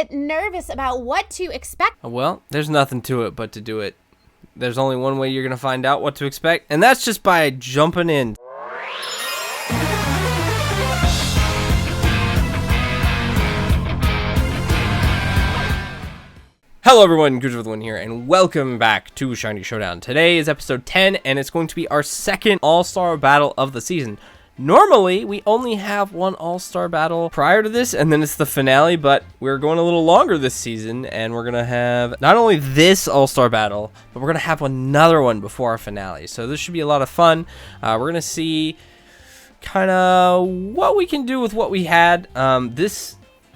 bit nervous about what to expect. Well, there's nothing to it but to do it. There's only one way you're going to find out what to expect, and that's just by jumping in. Hello everyone, GoodraFTW here, and welcome back to Shiny Showdown. Today is episode 10, and it's going to be our second All-Star Battle of the season. Normally, we only have one All-Star Battle prior to this, and then it's the finale, but we're going a little longer this season, and we're going to have not only this All-Star Battle, but we're going to have another one before our finale. So this should be a lot of fun. We're going to see kind of what we can do with what we had.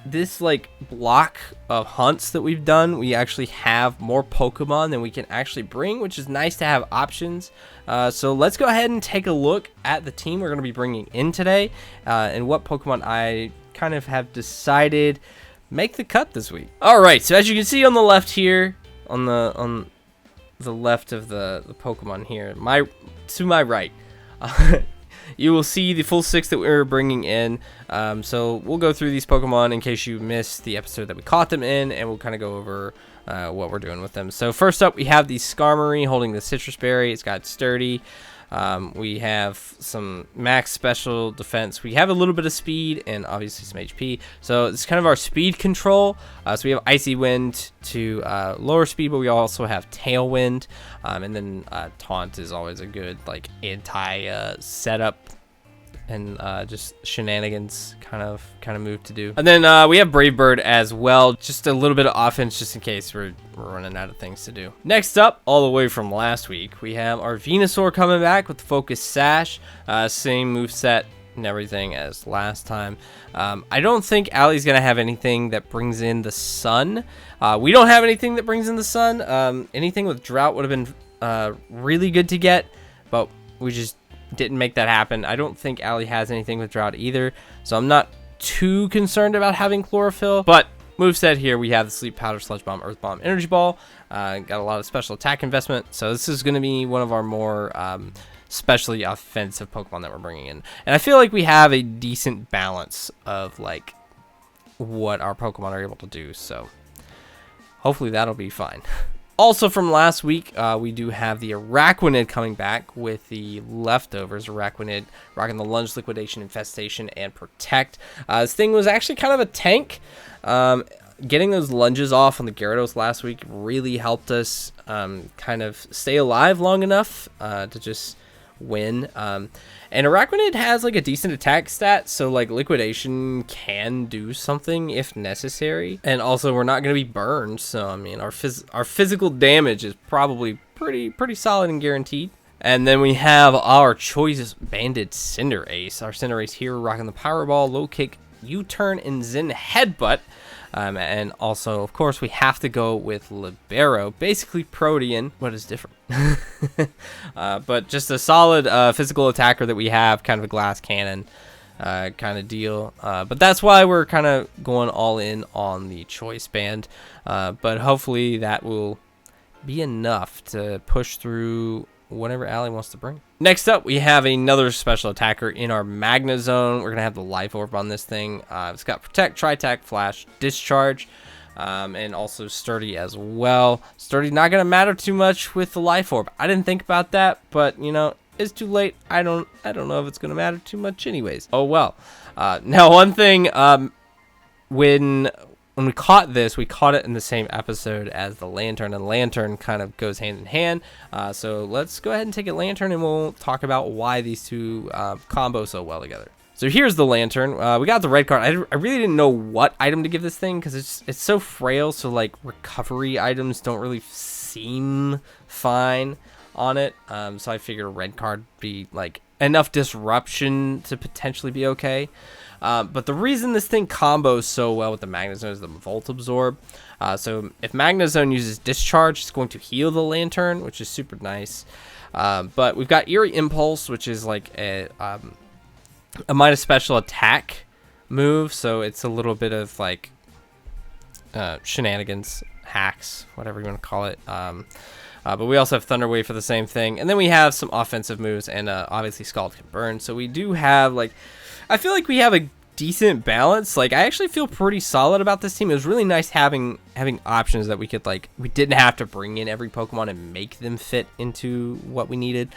This like block of hunts that we've done, we actually have more Pokemon than we can actually bring, which is nice to have options. So let's go ahead and take a look at the team we're going to be bringing in today, and what Pokemon I kind of have decided make the cut this week. All right, so as you can see on the left here, on the left of the Pokemon here, to my right, you will see the full 6 that we're bringing in. So we'll go through these Pokemon in case you missed the episode that we caught them in, and we'll kind of go over what we're doing with them. So first up, we have the Skarmory holding the Citrus Berry. It's got Sturdy. We have some max special defense. We have a little bit of speed and obviously some HP. So it's kind of our speed control. So we have Icy Wind to lower speed, but we also have Tailwind. And then Taunt is always a good like anti setup and just shenanigans kind of move to do. And then we have Brave Bird as well, just a little bit of offense just in case we're running out of things to do. Next up, all the way from last week, we have our Venusaur coming back with the Focus Sash, same moveset and everything as last time. I don't think Allie's gonna have anything that brings in the sun. We don't have anything that brings in the sun. Anything with Drought would have been really good to get, but we just didn't make that happen. I don't think Allie has anything with Drought either, so I'm not too concerned about having Chlorophyll. But moveset here, we have the Sleep Powder, Sludge Bomb, Earth Bomb, Energy Ball. Got a lot of special attack investment, so this is going to be one of our more specially offensive Pokemon that we're bringing in. And I feel like we have a decent balance of like what our Pokemon are able to do, so hopefully that'll be fine. Also from last week, we do have the Araquanid coming back with the leftovers. Araquanid rocking the Lunge, Liquidation, Infestation, and Protect. This thing was actually kind of a tank. Getting those lunges off on the Gyarados last week really helped us kind of stay alive long enough to just win. And Araquanid has like a decent attack stat, so like Liquidation can do something if necessary. And also we're not going to be burned, so I mean our physical damage is probably pretty solid and guaranteed. And then we have our choice banded Cinderace. Our Cinderace here rocking the Powerball, Low Kick, U-Turn, and Zen Headbutt. And also, of course, we have to go with Libero, basically Protean, but it's different. But just a solid physical attacker that we have, kind of a glass cannon kind of deal. But that's why we're kind of going all in on the choice band. But hopefully that will be enough to push through whatever Allie wants to bring. Next up, we have another special attacker in our Magnezone. We're going to have the Life Orb on this thing. It's got Protect, Tri-Attack, Flash, Discharge, and also Sturdy as well. Sturdy not going to matter too much with the Life Orb. I didn't think about that, but, you know, it's too late. I don't know if it's going to matter too much anyways. Oh, well. Now, one thing, when we caught this, we caught it in the same episode as the Lantern, and Lantern kind of goes hand in hand. So let's go ahead and take a Lantern, and we'll talk about why these two combo so well together. So here's the Lantern. We got the red card. I really didn't know what item to give this thing because it's so frail. So like recovery items don't really seem fine on it. So I figured a red card would be like enough disruption to potentially be okay. But the reason this thing combos so well with the Magnezone is the Volt Absorb. So if Magnezone uses Discharge, it's going to heal the Lantern, which is super nice. But we've got Eerie Impulse, which is like a minus special attack move. So it's a little bit of like shenanigans, hacks, whatever you want to call it. But we also have Thunder Wave for the same thing. And then we have some offensive moves and obviously Scald can burn. So we do have like, I feel like we have a decent balance. Like, I actually feel pretty solid about this team. It was really nice having options that we could, like, we didn't have to bring in every Pokemon and make them fit into what we needed.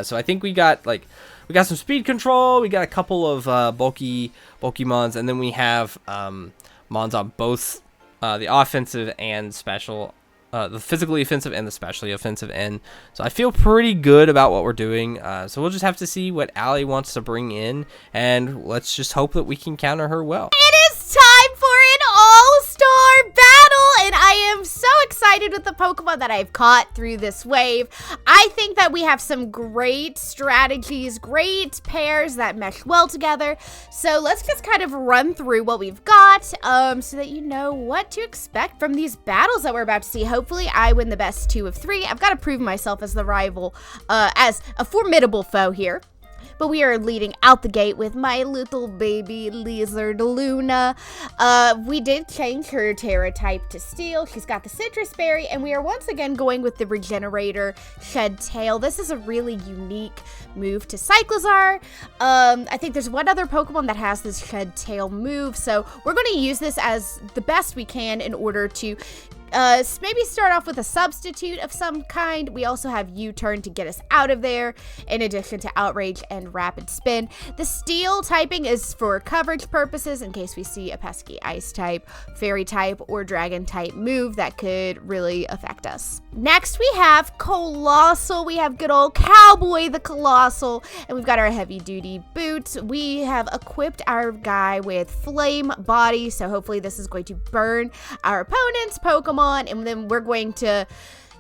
So I think we got some speed control. We got a couple of bulky mons, and then we have mons on both the offensive and special, the physically offensive and the specially offensive end. So I feel pretty good about what we're doing. So we'll just have to see what Allie wants to bring in, and let's just hope that we can counter her well. It is time for an all-star battle, and I am so excited with the Pokemon that I've caught through this wave. I think that we have some great strategies, great pairs that mesh well together. So let's just kind of run through what we've got, so that you know what to expect from these battles that we're about to see. Hopefully I win the best 2 of 3. I've got to prove myself as the rival, as a formidable foe here. But we are leading out the gate with my little baby lizard Luna. We did change her Terra type to Steel. She's got the Citrus Berry, and we are once again going with the Regenerator Shed Tail. This is a really unique move to Cyclizar. I think there's one other Pokemon that has this Shed Tail move, so we're going to use this as the best we can in order to maybe start off with a substitute of some kind. We also have U-Turn to get us out of there, in addition to Outrage and Rapid Spin. The Steel typing is for coverage purposes, in case we see a pesky Ice type, Fairy type, or Dragon type move that could really affect us. Next, we have Colossal. We have good old Cowboy the Colossal, and we've got our heavy-duty boots. We have equipped our guy with Flame Body, so hopefully this is going to burn our opponent's Pokemon. And then we're going to,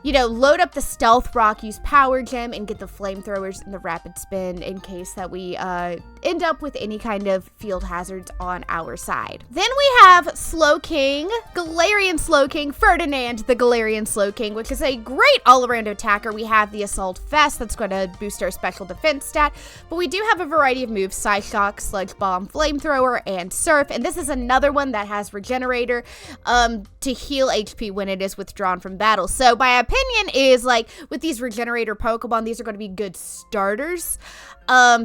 load up the Stealth Rock, use Power Gem, and get the Flamethrowers and the Rapid Spin in case that we end up with any kind of field hazards on our side. Then we have Slowking, Galarian Slowking, Ferdinand the Galarian Slowking, which is a great all-around attacker. We have the Assault Vest that's going to boost our special defense stat, but we do have a variety of moves: Psyshock, Sludge Bomb, Flamethrower, and Surf, and this is another one that has Regenerator to heal HP when it is withdrawn from battle. So my opinion is, like, with these Regenerator Pokemon, these are going to be good starters,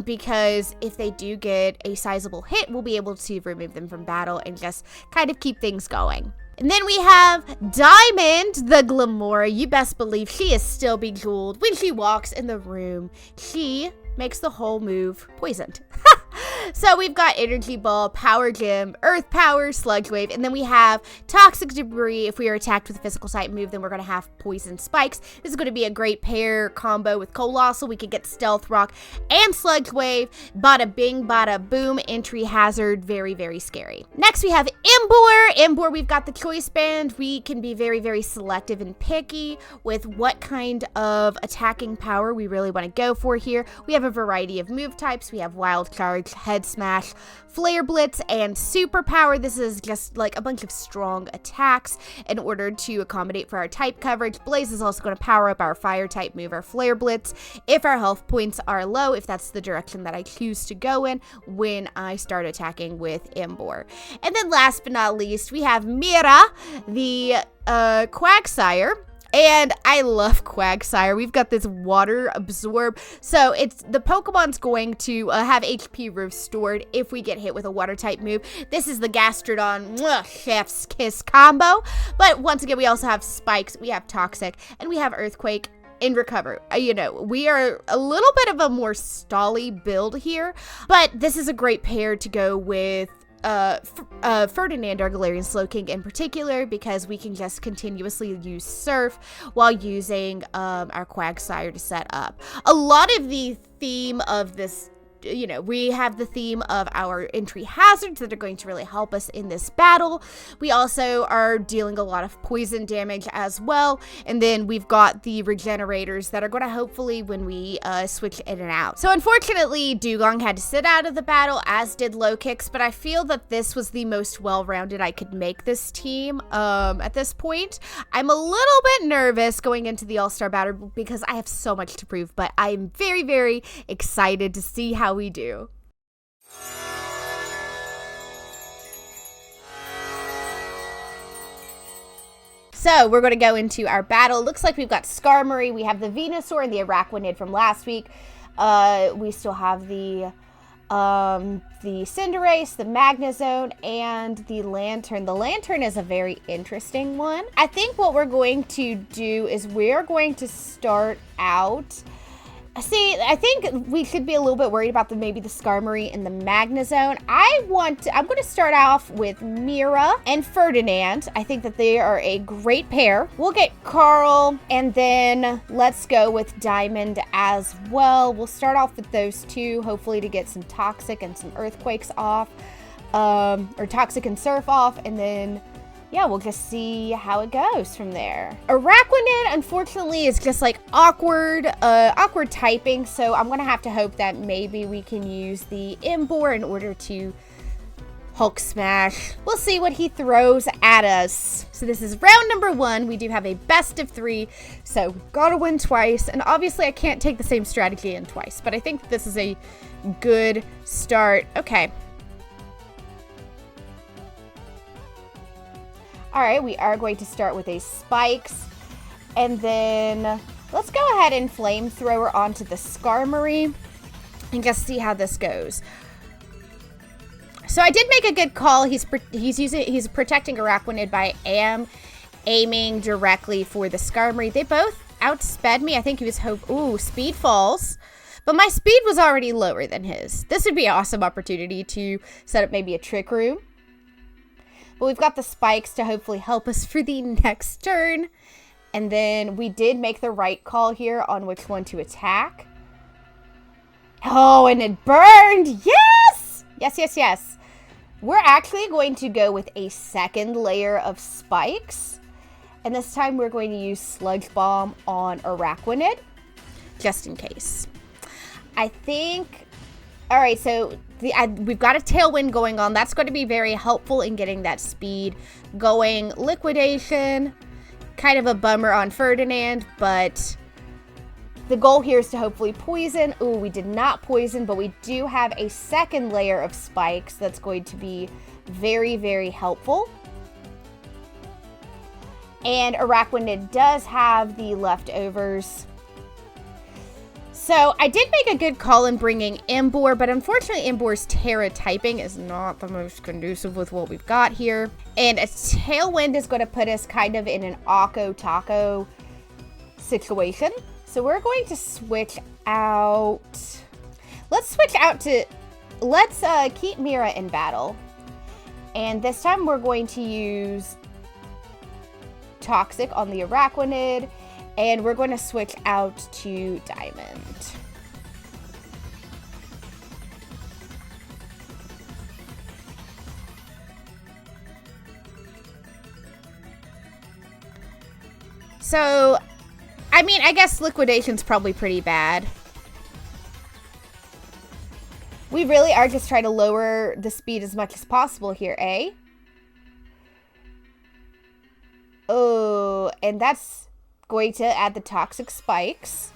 because if they do get a sizable hit, we'll be able to remove them from battle and just kind of keep things going. And then we have Diamond the Glamora. You best believe she is still bejeweled. When she walks in the room, she makes the whole move poisoned. So we've got Energy Ball, Power Gem, Earth Power, Sludge Wave, and then we have Toxic Debris. If we are attacked with a physical type move, then we're going to have Poison Spikes. This is going to be a great pair combo with Colossal. We could get Stealth Rock and Sludge Wave. Bada bing, bada boom, entry hazard. Very, very scary. Next, we have Emboar. Emboar, we've got the Choice Band. We can be very, very selective and picky with what kind of attacking power we really want to go for here. We have a variety of move types. We have Wild Charge, Head Smash, Flare Blitz, and Superpower. This is just like a bunch of strong attacks in order to accommodate for our type coverage. Blaze is also going to power up our Fire type move, our Flare Blitz, if our health points are low, if that's the direction that I choose to go in when I start attacking with Emboar. And then last but not least, we have Mira, the Quagsire. And I love Quagsire. We've got this Water Absorb. So it's the Pokemon's going to have HP restored if we get hit with a Water type move. This is the Gastrodon Chef's Kiss combo. But once again, we also have Spikes, we have Toxic, and we have Earthquake in Recover. We are a little bit of a more stally build here, but this is a great pair to go with Ferdinand, our Galarian Slowking in particular, because we can just continuously use Surf while using our Quagsire to set up. A lot of the theme of this, we have the theme of our entry hazards that are going to really help us in this battle. We also are dealing a lot of poison damage as well. And then we've got the regenerators that are going to hopefully when we switch in and out. So unfortunately, Dugong had to sit out of the battle, as did Lokix, but I feel that this was the most well-rounded I could make this team at this point. I'm a little bit nervous going into the All-Star battle because I have so much to prove, but I'm very, very excited to see how we do. So we're going to go into our battle. Looks like we've got Skarmory, we have the Venusaur and the Araquanid from last week. We still have the the Cinderace, the Magnezone, and the Lantern. The Lantern is a very interesting one. I think what we're going to do is we're going to start out... See, I think we should be a little bit worried about maybe the Skarmory and the Magnezone. I'm going to start off with Mira and Ferdinand. I think that they are a great pair. We'll get Carl, and then let's go with Diamond as well. We'll start off with those two, hopefully to get some Toxic and some Earthquakes off, or Toxic and Surf off, and then... yeah, we'll just see how it goes from there. Araquanid, unfortunately, is just like awkward typing, so I'm gonna have to hope that maybe we can use the Emboar in order to Hulk Smash. We'll see what he throws at us. So this is round number 1. We do have a best of 3, so gotta win twice. And obviously I can't take the same strategy in twice, but I think this is a good start. Okay. All right, we are going to start with a Spikes, and then let's go ahead and Flamethrower onto the Skarmory and just see how this goes. So I did make a good call. He's protecting Araquanid by aiming directly for the Skarmory. They both outsped me. I think he was Speed Falls. But my speed was already lower than his. This would be an awesome opportunity to set up maybe a Trick Room. But we've got the Spikes to hopefully help us for the next turn. And then we did make the right call here on which one to attack. Oh, and it burned! Yes! Yes, yes, yes. We're actually going to go with a second layer of Spikes. And this time we're going to use Sludge Bomb on Araquanid, just in case. I think... all right, so... we've got a Tailwind going on. That's going to be very helpful in getting that speed going. Liquidation, kind of a bummer on Ferdinand, but the goal here is to hopefully poison. Ooh, we did not poison, but we do have a second layer of Spikes that's going to be very, very helpful. And Araquanid does have the leftovers. So I did make a good call in bringing Emboar, but unfortunately Emboar's Terra typing is not the most conducive with what we've got here. And a Tailwind is going to put us kind of in an Akko Taco situation. So we're going to switch out. Let's keep Mira in battle. And this time we're going to use Toxic on the Araquanid. And we're going to switch out to Diamond. So, I mean, I guess Liquidation's probably pretty bad. We really are just trying to lower the speed as much as possible here, eh? Oh, and that's going to add the Toxic Spikes.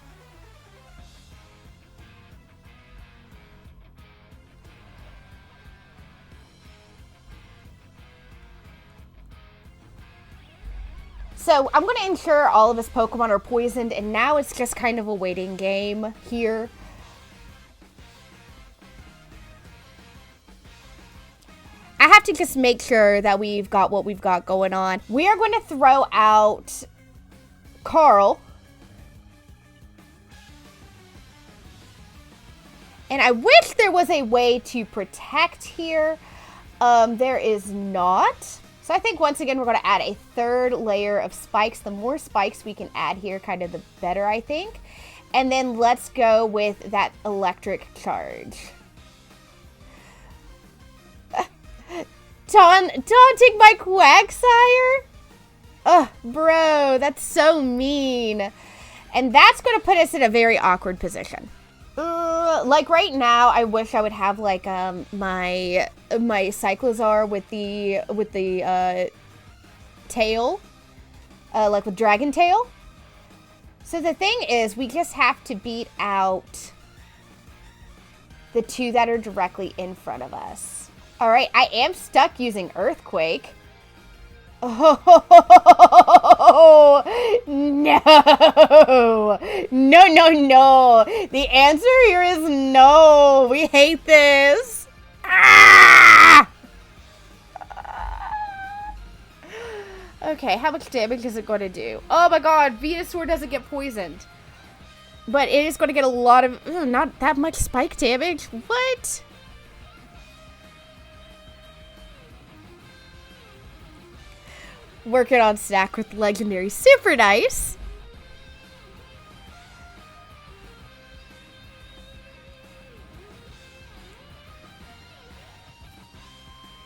So I'm going to ensure all of his Pokemon are poisoned, and now it's just kind of a waiting game here. I have to just make sure that we've got what we've got going on. We are going to throw out Carl. And I wish there was a way to protect here. There is not. So I think once again we're going to add a third layer of Spikes. The more Spikes we can add here, kind of the better, I think. And then let's go with that Electric Charge. Taunting my Quagsire? Ugh, bro, that's so mean. And that's going to put us in a very awkward position. Like right now, I wish I would have like my Cyclizar with the tail, like with Dragon Tail. So the thing is, we just have to beat out the two that are directly in front of us. All right, I am stuck using Earthquake. Oh, no. No. No, no, no. The answer here is no. We hate this. Ah! Okay, how much damage is it going to do? Oh my god, Venusaur doesn't get poisoned. But it is going to get a lot of... not that much spike damage. What? Working on stack with legendary. Super nice.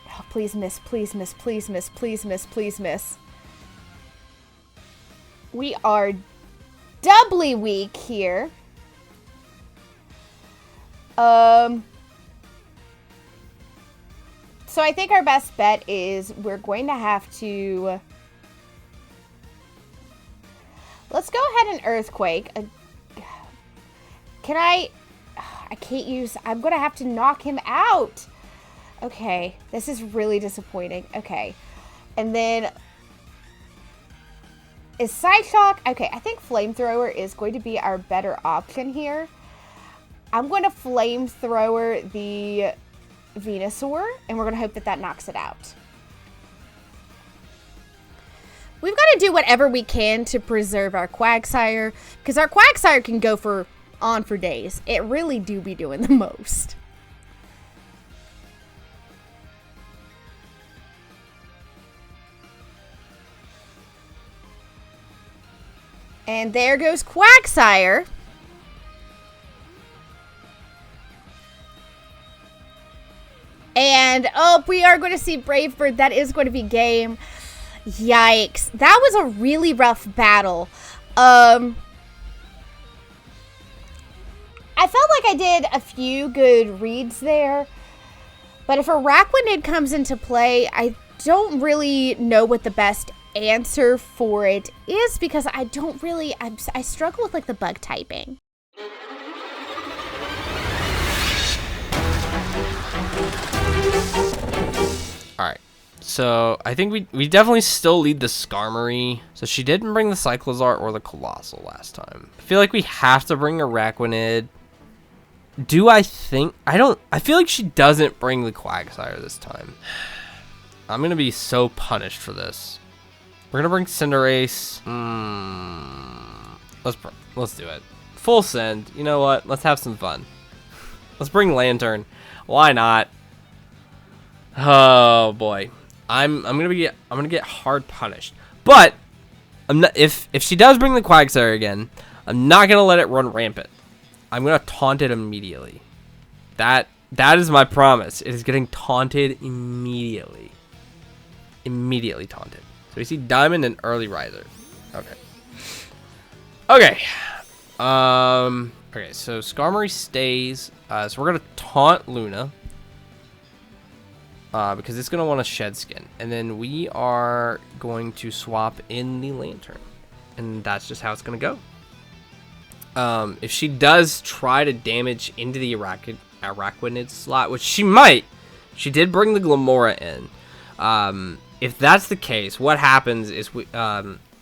Oh, please miss, please miss, please miss, please miss, please miss. We are doubly weak here. So I think our best bet is we're going to have to... Let's go ahead and Earthquake. Can I... I can't use... I'm going to have to knock him out. Okay. This is really disappointing. Okay. And then... Is Side Shock... Okay, I think Flamethrower is going to be our better option here. I'm going to Flamethrower the Venusaur, and we're going to hope that that knocks it out. We've got to do whatever we can to preserve our Quagsire, because our Quagsire can go on for days. It really do be doing the most. And there goes Quagsire. And, oh, we are going to see Brave Bird. That is going to be game. Yikes. That was a really rough battle. I felt like I did a few good reads there. But if Araquanid comes into play, I don't really know what the best answer for it is, because I don't really... I struggle with, like, the bug typing. Alright, so I think we definitely still lead the Skarmory. So she didn't bring the Cyclozar or the Colossal last time. I feel like we have to bring Araquanid. Do I think... I feel like she doesn't bring the Quagsire this time. I'm going to be so punished for this. We're going to bring Cinderace. Let's do it. Full send. You know what? Let's have some fun. Let's bring Lantern. Why not? Oh boy, I'm gonna get hard punished. But I'm not, if she does bring the Quagsire again, I'm not gonna let it run rampant. I'm gonna taunt it immediately. That is my promise. It is getting taunted immediately. Immediately taunted. So we see Diamond and Early Riser. Okay. Okay. Okay. So Skarmory stays. So we're gonna taunt Luna. Because it's going to want to Shed Skin. And then we are going to swap in the Lantern. And that's just how it's going to go. If she does try to damage into the Araquanid slot, which she might. She did bring the Glamora in. If that's the case, what happens is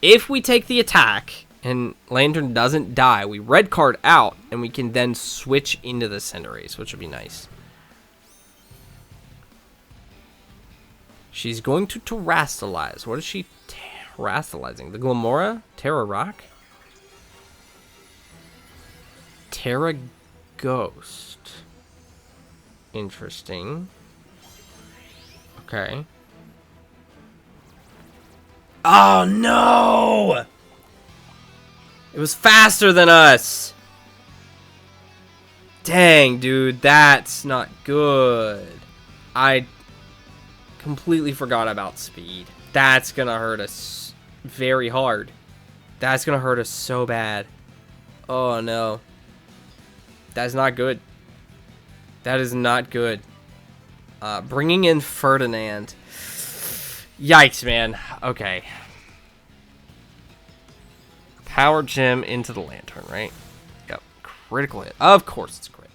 if we take the attack and Lantern doesn't die, we red card out. And we can then switch into the Cinderace, which would be nice. She's going to terrastalize. What is she terrastalizing? The Glamora? Terra Rock? Terra Ghost. Interesting. Okay. Oh, no! It was faster than us! Dang, dude. That's not good. I completely forgot about speed. That's gonna hurt us very hard. That's gonna hurt us so bad. Oh no. That's not good. That is not good. Bringing in Ferdinand. Yikes, man. Okay. Power Gem into the Lantern, right? Yep. Critical hit. Of course it's crit.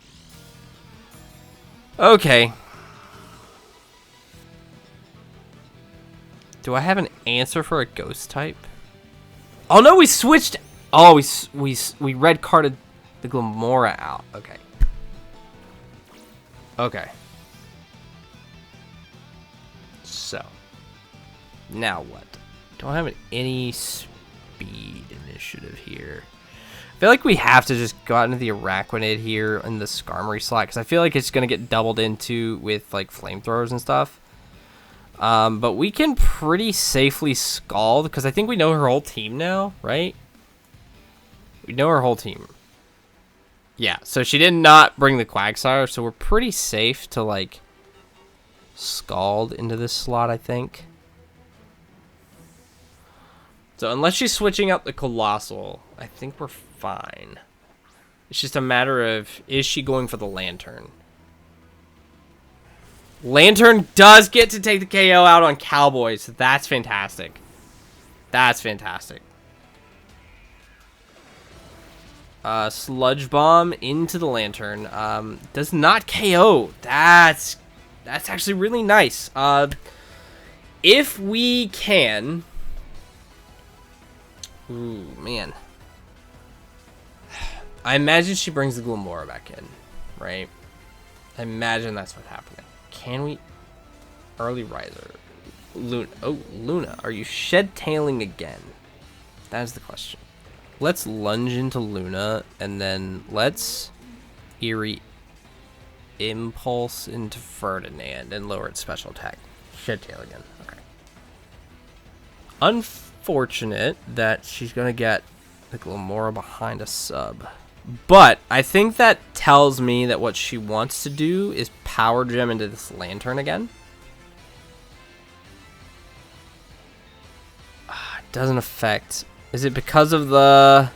Okay. Do I have an answer for a ghost type? Oh no, we switched Oh, we red carded the Glamora out. Okay. Okay. So, now what? Don't have any speed initiative here. I feel like we have to just go out into the Araquanid here in the Skarmory slot, because I feel like it's going to get doubled into with, like, flamethrowers and stuff. But we can pretty safely Scald, because I think we know her whole team now, right? We know her whole team. Yeah, so she did not bring the Quagsire, so we're pretty safe to, like, Scald into this slot, I think. So unless she's switching out the Colossal, I think we're fine. It's just a matter of, is she going for the Lantern? Lantern does get to take the KO out on Cowboy, so that's fantastic. That's fantastic. Sludge Bomb into the Lantern. Does not KO. That's actually really nice. If we can... Ooh, man. I imagine she brings the Glamora back in, right? I imagine that's what's happening. Can we... Early Riser. Luna. Oh, Luna. Are you shed-tailing again? That is the question. Let's lunge into Luna, and then let's Eerie Impulse into Ferdinand and lower its special attack. Shed-tail again. Okay. Unfortunate that she's going to get the Glamora behind a sub. But I think that tells me that what she wants to do is Power Gem into this Lantern again. It doesn't affect... Is it because of the...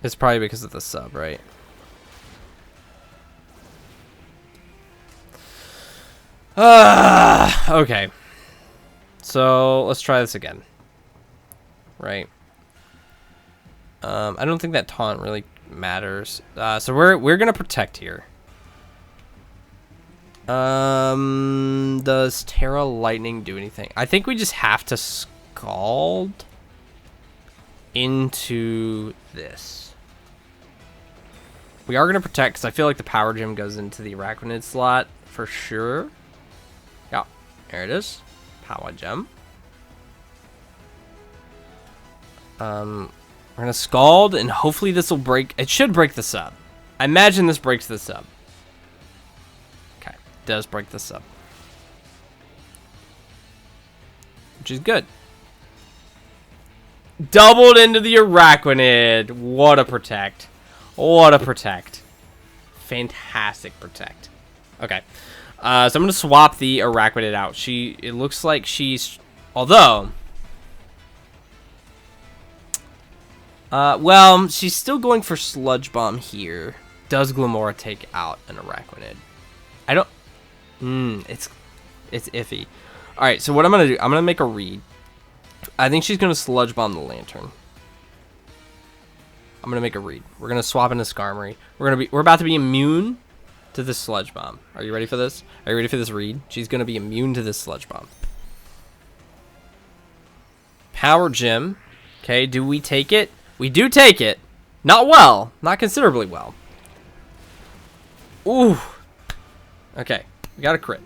It's probably because of the sub, right? Okay. So, let's try this again. Right. I don't think that taunt really matters. So we're gonna protect here. Does Terra Lightning do anything? I think we just have to Scald into this. We are going to protect, because I feel like the Power Gem goes into the Araquanid slot for sure. Yeah, there it is. Power Gem. We're going to Scald, and hopefully this will break. It should break the sub. I imagine this breaks the sub. Does break this up, which is good. Doubled into the Araquanid. What a protect. What a protect. Fantastic protect. Okay. So I'm going to swap the Araquanid out. It looks like she's... Although... well, she's still going for Sludge Bomb here. Does Glamora take out an Araquanid? I don't... it's iffy. Alright, so what I'm going to do, I'm going to make a read. I think she's going to Sludge Bomb the Lantern. I'm going to make a read. We're going to swap into Skarmory. We're about to be immune to this Sludge Bomb. Are you ready for this? Are you ready for this read? She's going to be immune to this Sludge Bomb. Power Gem. Okay, do we take it? We do take it. Not well. Not considerably well. Ooh. Okay. We got a crit.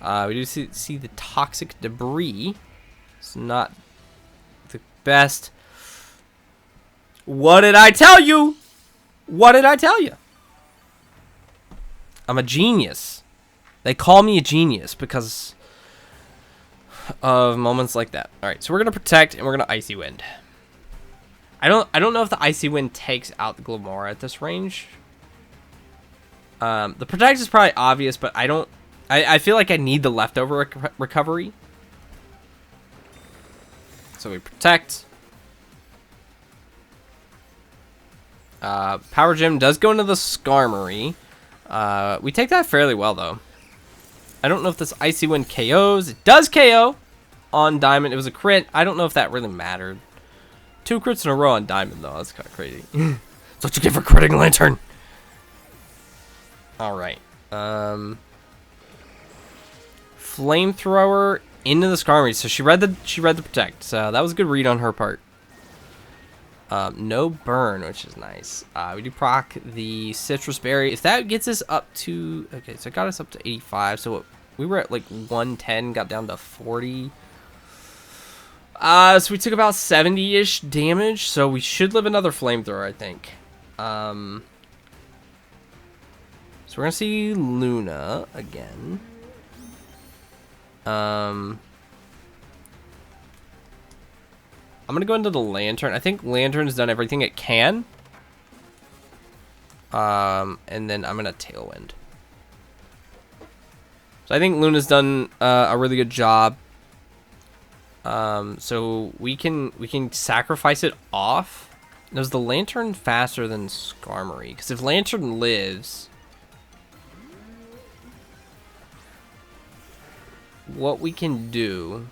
We do see the toxic debris. It's not the best. What did I tell you? What did I tell you? I'm a genius. They call me a genius because of moments like that. All right, so we're gonna protect and we're gonna Icy Wind. I don't know if the Icy Wind takes out the Glamora at this range. The protect is probably obvious, but I feel like I need the leftover recovery. So we protect. Power Gem does go into the Skarmory. We take that fairly well, though. I don't know if this Icy Wind KOs. It does KO on Diamond. It was a crit. I don't know if that really mattered. 2 crits in a row on Diamond, though. That's kind of crazy. That's what you get for critting Lantern. Alright. Flamethrower into the Skarmory. So she read the protect. So that was a good read on her part. No burn, which is nice. We do proc the Citrus Berry. If that gets us up to... Okay, so it got us up to 85. So we were at like 110, got down to 40. So we took about 70-ish damage. So we should live another Flamethrower, I think. So we're going to see Luna again. I'm going to go into the Lantern. I think Lantern's done everything it can. And then I'm going to Tailwind. So I think Luna's done a really good job. So we can sacrifice it off. Is the Lantern faster than Skarmory? Because if Lantern lives... What we can do...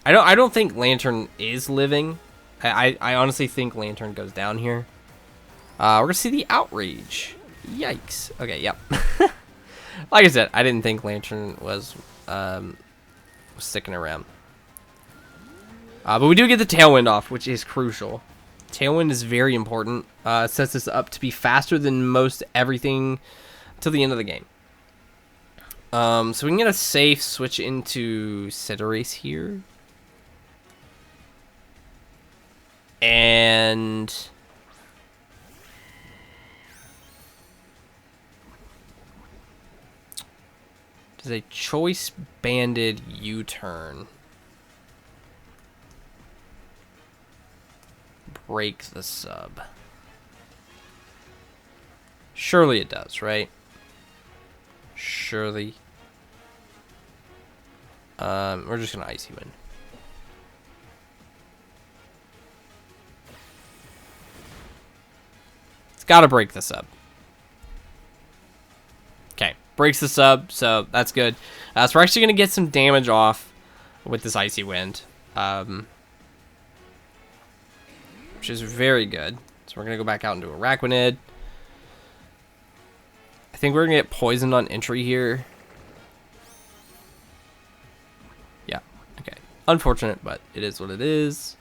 I don't think Lantern is living. I honestly think Lantern goes down here. We're gonna see the Outrage. Yikes. Okay, yep. Like I said, I didn't think Lantern was sticking around. But we do get the Tailwind off, which is crucial. Tailwind is very important. It sets us up to be faster than most everything till the end of the game. So we can get a safe switch into Cinderace here. And does a choice banded U-turn break the sub? Surely it does, right? Surely. We're just gonna Icy Wind. It's gotta break the sub. Okay, breaks the sub, so that's good. So we're actually gonna get some damage off with this Icy Wind, which is very good. So we're gonna go back out into Araquanid. I think we're gonna get poisoned on entry here. Yeah, okay. Unfortunate, but it is what it is.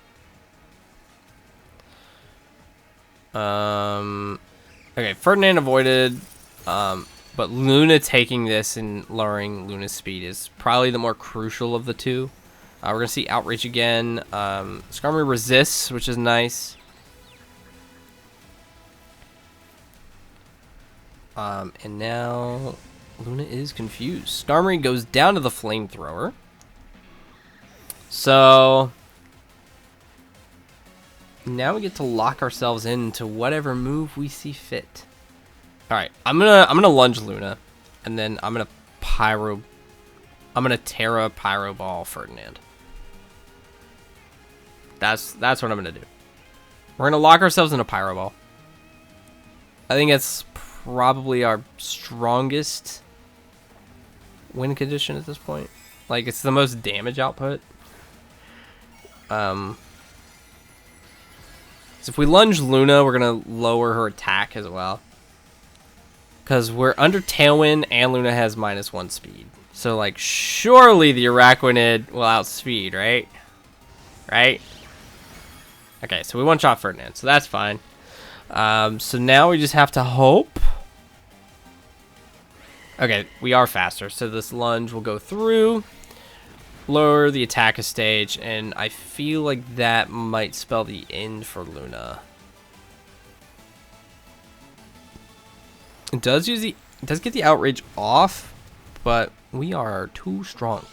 Okay, Ferdinand avoided, but Luna taking this and lowering Luna's speed is probably the more crucial of the two. We're gonna see Outrage again. Skarmory resists, which is nice. And now Luna is confused. Skarmory goes down to the Flamethrower. So now we get to lock ourselves into whatever move we see fit. All right, I'm gonna lunge Luna, and then I'm gonna Terra Pyro Ball Ferdinand. That's what I'm gonna do. We're gonna lock ourselves in a Pyro Ball. I think it's probably our strongest win condition at this point. Like, it's the most damage output. So if we lunge Luna, we're gonna lower her attack as well, because we're under Tailwind and Luna has -1 speed. So like, surely the Araquanid will outspeed, right? Right? Okay, so we one-shot Ferdinand, so that's fine. So now we just have to hope. Okay, we are faster, so this lunge will go through, lower the attack stage, and I feel like that might spell the end for Luna. It does get the Outrage off, but we are too strong.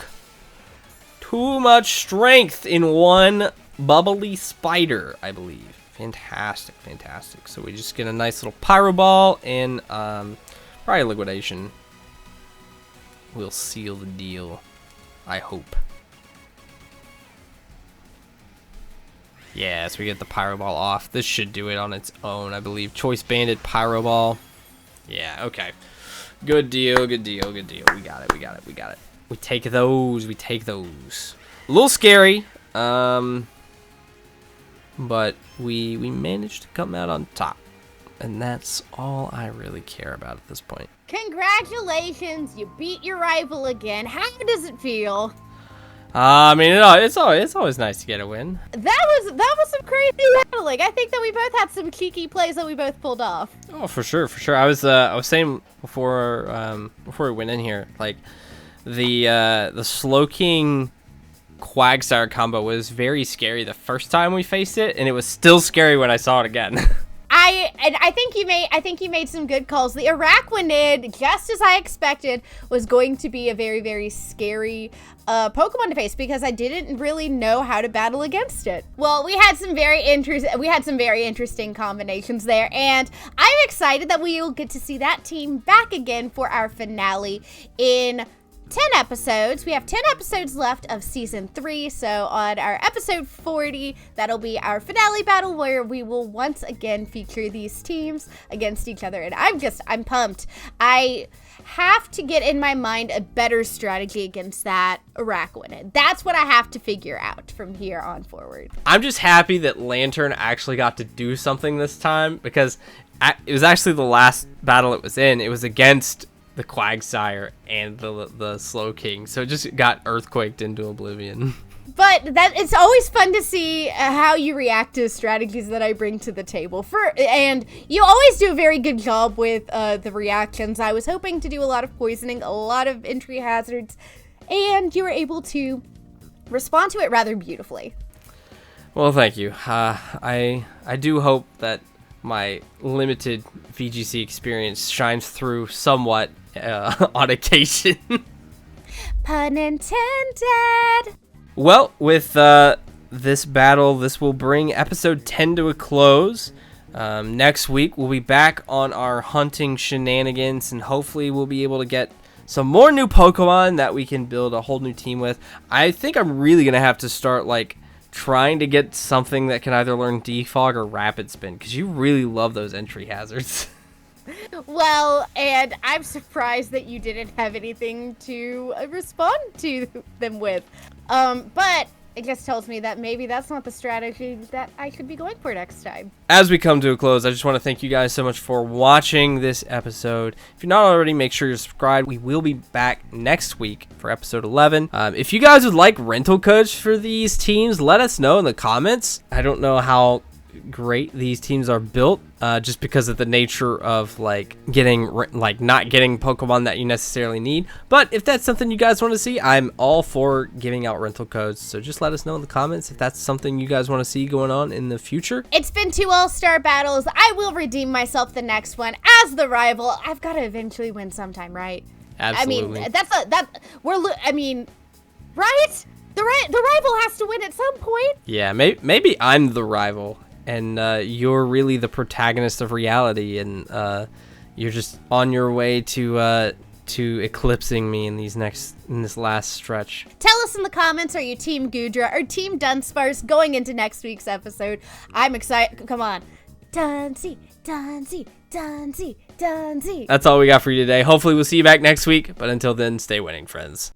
Too much strength in one bubbly spider, I believe. Fantastic, fantastic. So we just get a nice little Pyro Ball and probably Liquidation. We'll seal the deal, I hope. Yeah, so we get the Pyro Ball off. This should do it on its own, I believe. Choice Banded Pyro Ball. Yeah, okay. Good deal, good deal, good deal. We got it, we got it, we got it. We take those, we take those. A little scary, but we managed to come out on top. And that's all I really care about at this point. Congratulations, you beat your rival again. How does it feel? I mean, it's always nice to get a win. That was some crazy battling. I think that we both had some cheeky plays that we both pulled off. Oh, for sure. I was saying before we went in here, like the Slowking Quagsire combo was very scary the first time we faced it, and it was still scary when I saw it again. I think you made some good calls. The Araquanid, just as I expected, was going to be a very, very scary Pokemon to face because I didn't really know how to battle against it. Well, we had some very interesting combinations there, and I'm excited that we will get to see that team back again for our finale in 10 episodes. We have 10 episodes left of season 3, so on our episode 40, that'll be our finale battle where we will once again feature these teams against each other, and I'm pumped. I have to get in my mind a better strategy against that Araquanid. That's what I have to figure out from here on forward. I'm just happy that Lantern actually got to do something this time because it was actually the last battle it was in. It was against the Quagsire and the Slowking, so it just got earthquaked into oblivion. But it's always fun to see how you react to strategies that I bring to the table. And you always do a very good job with the reactions. I was hoping to do a lot of poisoning, a lot of entry hazards, and you were able to respond to it rather beautifully. Well, thank you. I do hope that my limited VGC experience shines through somewhat on occasion. Pun intended. Well, with this battle, this will bring episode 10 to a close. Next week, we'll be back on our hunting shenanigans, and hopefully we'll be able to get some more new Pokemon that we can build a whole new team with. I think I'm really going to have to start, trying to get something that can either learn Defog or Rapid Spin, because you really love those entry hazards. Well, and I'm surprised that you didn't have anything to respond to them with. But it just tells me that maybe that's not the strategy that I should be going for next time. As we come to a close, I just want to thank you guys so much for watching this episode. If you're not already, make sure you're subscribed. We will be back next week for episode 11. If you guys would like rental codes for these teams, let us know in the comments. I don't know how great these teams are built, just because of the nature of not getting Pokemon that you necessarily need. But if that's something you guys want to see, I'm all for giving out rental codes, so just let us know in the comments if that's something you guys want to see going on in the future. It's been 2 all-star battles. I will redeem myself the next one as the rival. I've got to eventually win sometime, right? Absolutely. I mean, right? The rival has to win at some point. Yeah, maybe I'm the rival, and you're really the protagonist of reality, and you're just on your way to eclipsing me in this last stretch. Tell us in the comments, are you Team Goodra or Team Dunsparce going into next week's episode? I'm excited. Come on. Dunsy. That's all we got for you today. Hopefully we'll see you back next week, but until then, stay winning, friends.